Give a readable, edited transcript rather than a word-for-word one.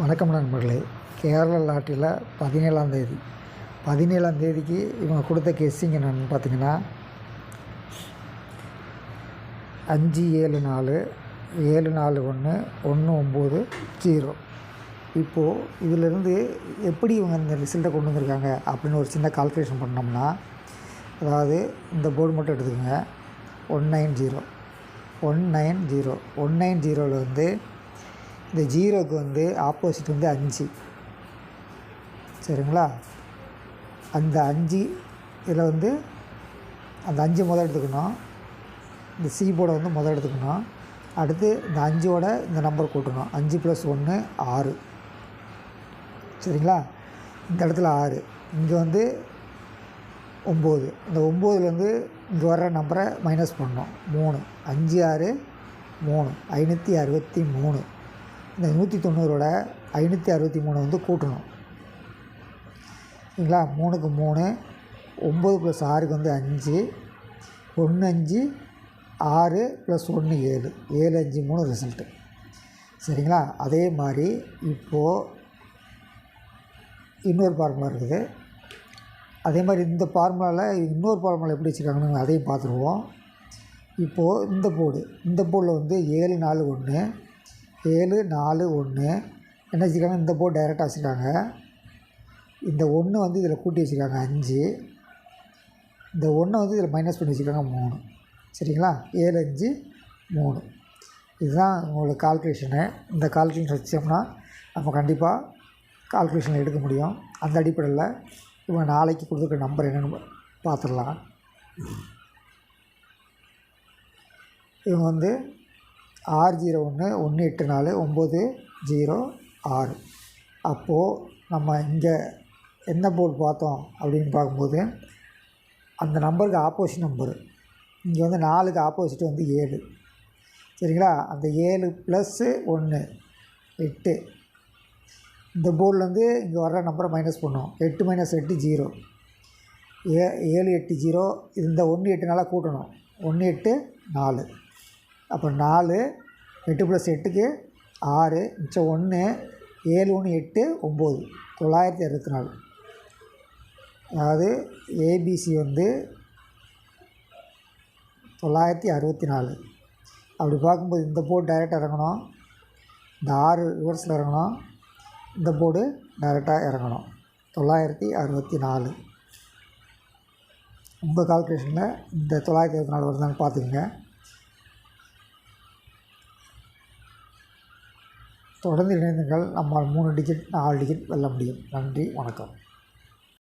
வணக்கம் நண்பர்களே. கேரள லாட்டரியில் 17ஆம் தேதிக்கு இவங்க கொடுத்த கெஸ்ஸிங் என்னென்னு பார்த்தீங்கன்னா 574 741 190. இப்போது இதிலிருந்து எப்படி இவங்க இந்த ரிசல்ட்டை கொண்டு வந்திருக்காங்க அப்படின்னு ஒரு சின்ன கால்குலேஷன் பண்ணோம்னா, அதாவது இந்த போர்டு மட்டும் எடுத்துக்கோங்க. 190 வந்து இந்த ஜீரோக்கு வந்து ஆப்போசிட் வந்து 5. சரிங்களா? அந்த 5 இதில் வந்து அந்த 5 முதல் எடுத்துக்கணும். இந்த சி போர்டை வந்து முதல் எடுத்துக்கணும். அடுத்து இந்த 5ஓட இந்த நம்பர் கூட்டணும். 5 + 1 6. சரிங்களா? இந்த இடத்துல 6, இங்கே வந்து 9. இந்த 9லேருந்து இங்கே வர்ற நம்பரை மைனஸ் பண்ணணும். 3 5 6 3 563. இந்த 190ஓட 563 வந்து கூட்டணும். சரிங்களா? 3க்கு 3 9 + 6க்கு வந்து 5 1 5 6 + 1 7 7 5 3 ரிசல்ட்டு. சரிங்களா? அதே மாதிரி இப்போது இன்னொரு ஃபார்முலா இருக்குது. அதே மாதிரி இந்த ஃபார்முலாவில் இன்னொரு ஃபார்முலா எப்படி வச்சுருக்காங்கன்னு அதையும் பார்த்துருவோம். இப்போது இந்த போர்டில் வந்து 741 என்ன வச்சுருக்காங்க, இந்த போர்டு டைரெக்டாக வச்சுருக்காங்க. இந்த 1 வந்து இதில் கூட்டி வச்சுருக்காங்க 5. இந்த 1 வந்து இதில் மைனஸ் பண்ணி வச்சுருக்காங்க 3. சரிங்களா? 7 5 3. இதுதான் உங்களோட கால்குலேஷனு. இந்த கால்குலேஷன் வச்சோம்னா நம்ம கண்டிப்பாக கால்குலேஷன் எடுக்க முடியும். அந்த அடிப்படையில் இவங்க நாளைக்கு கொடுத்துருக்க நம்பர் என்னென்னு பார்த்துடலாம். இவங்க வந்து 601 184 906. அப்போது நம்ம இங்கே என்ன போர்டு பார்த்தோம் அப்படின்னு பார்க்கும்போது அந்த நம்பருக்கு ஆப்போசிட் நம்பரு இங்கே வந்து 4க்கு ஆப்போசிட் வந்து 7. சரிங்களா? அந்த 7 + 1 8. இந்த போர்டிலேருந்து இங்கே வர்ற நம்பரை மைனஸ் பண்ணோம். 8 - 8 0. 7 8 0. இந்த 1 8 கூட்டணும். 1 8 4. அப்போ 4 8 + 8க்கு 6 மிச்சம் 1 7 1 8 9 964. அதாவது ஏபிசி வந்து 964. அப்படி பார்க்கும்போது இந்த போர்டு டைரெக்டாக இறங்கணும். இந்த 6 ரிவர்ஸில் இறங்கணும். இந்த போர்டு டைரெக்டாக இறங்கணும். 964. உங்கள் கால்குலேஷனில் இந்த 964 வருதான்னு பார்த்துக்குங்க. தொடர்ந்து இணைந்தீர்கள். நம்மால் 3 டிஜிட் 4 டிஜிட் வெல்ல முடியும். நன்றி, வணக்கம்.